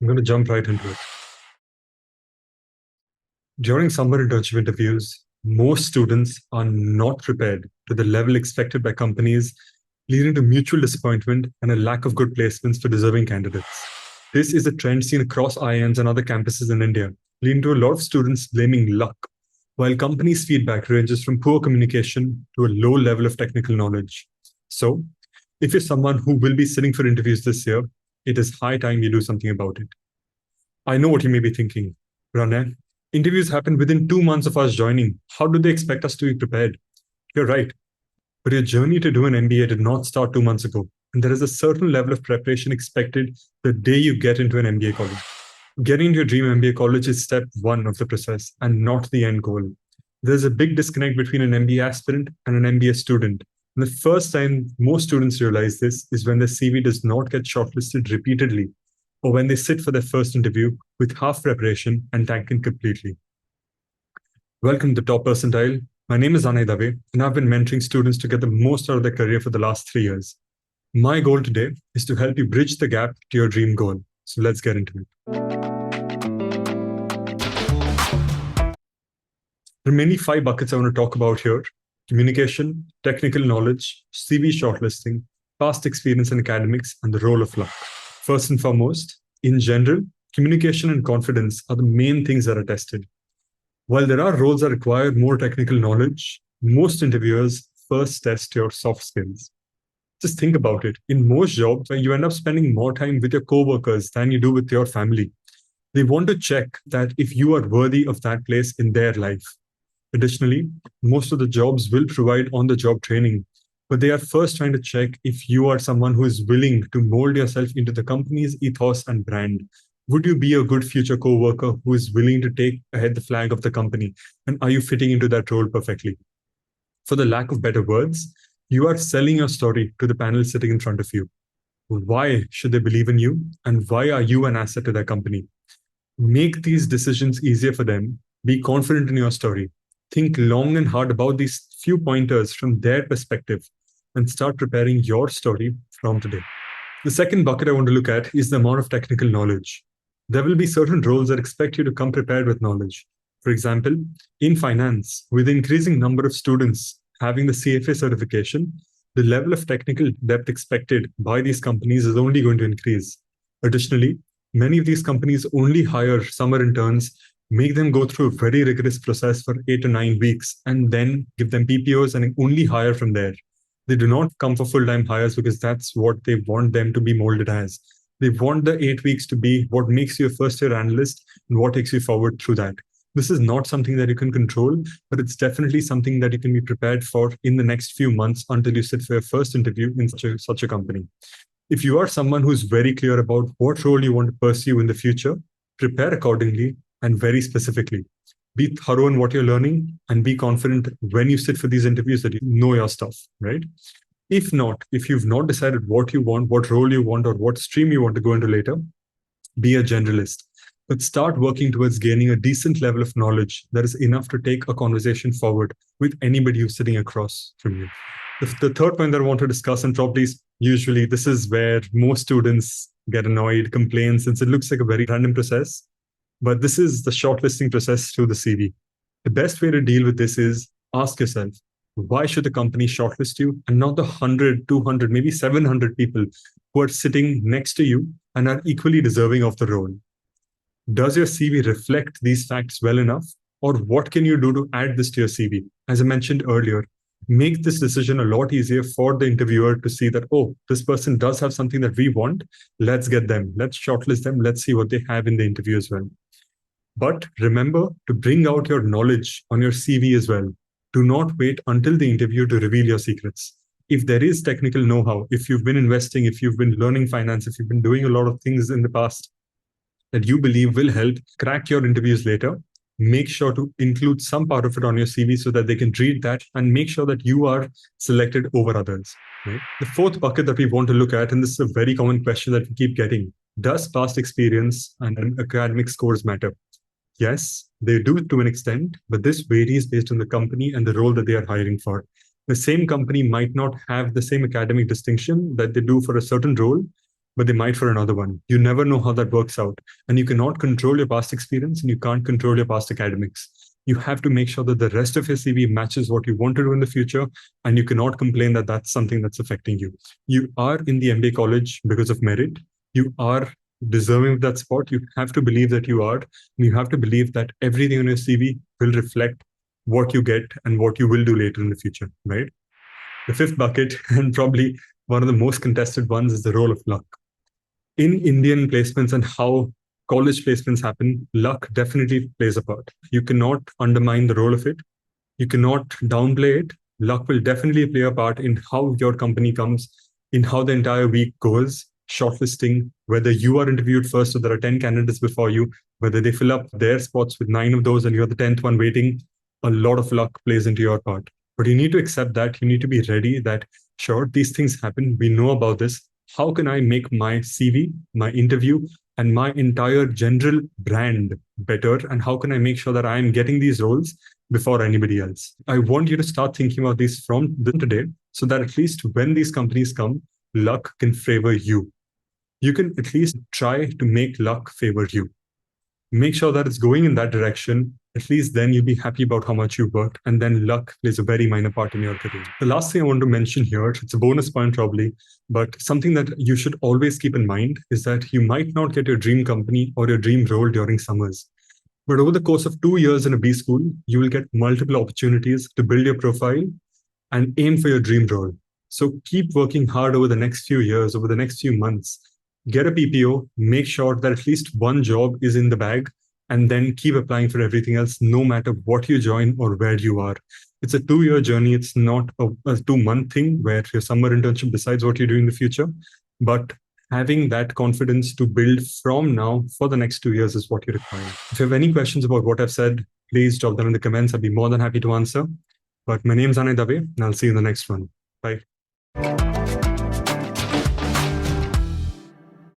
I'm going to jump right into it. During summer internship interviews, most students are not prepared to the level expected by companies, leading to mutual disappointment and a lack of good placements for deserving candidates. This is a trend seen across IIMs and other campuses in India, leading to a lot of students blaming luck, while companies' feedback ranges from poor communication to a low level of technical knowledge. So, if you're someone who will be sitting for interviews this year, it is high time you do something about it. I know what you may be thinking. Raneh, interviews happen within 2 months of us joining. How do they expect us to be prepared? You're right. But your journey to do an MBA did not start 2 months ago. And there is a certain level of preparation expected the day you get into an MBA college. Getting into your dream MBA college is step one of the process and not the end goal. There's a big disconnect between an MBA aspirant and an MBA student. And the first time most students realize this is when their CV does not get shortlisted repeatedly, or when they sit for their first interview with half preparation and tank it completely. Welcome to the Top Percentile. My name is Anay Dave, and I've been mentoring students to get the most out of their career for the last 3 years. My goal today is to help you bridge the gap to your dream goal. So let's get into it. There are mainly 5 buckets I want to talk about here: communication, technical knowledge, CV shortlisting, past experience in academics, and the role of luck. First and foremost, in general, communication and confidence are the main things that are tested. While there are roles that require more technical knowledge, most interviewers first test your soft skills. Just think about it. In most jobs, you end up spending more time with your coworkers than you do with your family. They want to check that if you are worthy of that place in their life. Additionally, most of the jobs will provide on-the-job training, but they are first trying to check if you are someone who is willing to mold yourself into the company's ethos and brand. Would you be a good future co-worker who is willing to take ahead the flag of the company? And are you fitting into that role perfectly? For the lack of better words, you are selling your story to the panel sitting in front of you. Why should they believe in you? And why are you an asset to their company? Make these decisions easier for them. Be confident in your story. Think long and hard about these few pointers from their perspective and start preparing your story from today. The second bucket I want to look at is the amount of technical knowledge. There will be certain roles that expect you to come prepared with knowledge. For example, in finance, with the increasing number of students having the CFA certification, the level of technical depth expected by these companies is only going to increase. Additionally, many of these companies only hire summer interns, make them go through a very rigorous process for 8 to 9 weeks, and then give them PPOs and only hire from there. They do not come for full-time hires because that's what they want them to be molded as. They want the 8 weeks to be what makes you a first-year analyst and what takes you forward through that. This is not something that you can control, but it's definitely something that you can be prepared for in the next few months until you sit for your first interview in such a company. If you are someone who's very clear about what role you want to pursue in the future, prepare accordingly and very specifically. Be thorough in what you're learning and be confident when you sit for these interviews that you know your stuff, right? If not, if you've not decided what you want, what role you want, or what stream you want to go into later, be a generalist. But start working towards gaining a decent level of knowledge that is enough to take a conversation forward with anybody who's sitting across from you. The third point that I want to discuss, and probably usually this is where most students get annoyed, complain, since it looks like a very random process. But this is the shortlisting process through the CV. The best way to deal with this is ask yourself, why should the company shortlist you and not the 100, 200, maybe 700 people who are sitting next to you and are equally deserving of the role? Does your CV reflect these facts well enough? Or what can you do to add this to your CV? As I mentioned earlier, make this decision a lot easier for the interviewer to see that, oh, this person does have something that we want. Let's get them. Let's shortlist them. Let's see what they have in the interview as well. But remember to bring out your knowledge on your CV as well. Do not wait until the interview to reveal your secrets. If there is technical know-how, if you've been investing, if you've been learning finance, if you've been doing a lot of things in the past that you believe will help crack your interviews later, make sure to include some part of it on your CV so that they can read that and make sure that you are selected over others. Right? The fourth bucket that we want to look at, and this is a very common question that we keep getting, does past experience and academic scores matter? Yes, they do to an extent, but this varies based on the company and the role that they are hiring for. The same company might not have the same academic distinction that they do for a certain role, but they might for another one. You never know how that works out. And you cannot control your past experience and you can't control your past academics. You have to make sure that the rest of your CV matches what you want to do in the future. And you cannot complain that that's something that's affecting you. You are in the MBA college because of merit. You are deserving of that spot. You have to believe that you are. And you have to believe that everything on your CV will reflect what you get and what you will do later in the future, right? The fifth bucket, and probably one of the most contested ones, is the role of luck. In Indian placements and how college placements happen, luck definitely plays a part. You cannot undermine the role of it. You cannot downplay it. Luck will definitely play a part in how your company comes, in how the entire week goes, shortlisting, whether you are interviewed first or there are 10 candidates before you, whether they fill up their spots with 9 of those and you're the 10th one waiting. A lot of luck plays into your part. But you need to accept that. You need to be ready that, sure, these things happen. We know about this. How can I make my CV, my interview, and my entire general brand better? And how can I make sure that I am getting these roles before anybody else? I want you to start thinking about these from today so that at least when these companies come, luck can favor you. You can at least try to make luck favor you. Make sure that it's going in that direction. At least then you'll be happy about how much you worked. And then luck plays a very minor part in your career. The last thing I want to mention here, it's a bonus point probably, but something that you should always keep in mind is that you might not get your dream company or your dream role during summers. But over the course of 2 years in a B school, you will get multiple opportunities to build your profile and aim for your dream role. So keep working hard over the next few years, over the next few months. Get a PPO, make sure that at least one job is in the bag, and then keep applying for everything else, no matter what you join or where you are. It's a 2-year journey. It's not a 2-month thing where your summer internship decides what you do in the future. But having that confidence to build from now for the next 2 years is what you require. If you have any questions about what I've said, please drop them in the comments. I'd be more than happy to answer. But my name's Anay Dave, and I'll see you in the next one. Bye.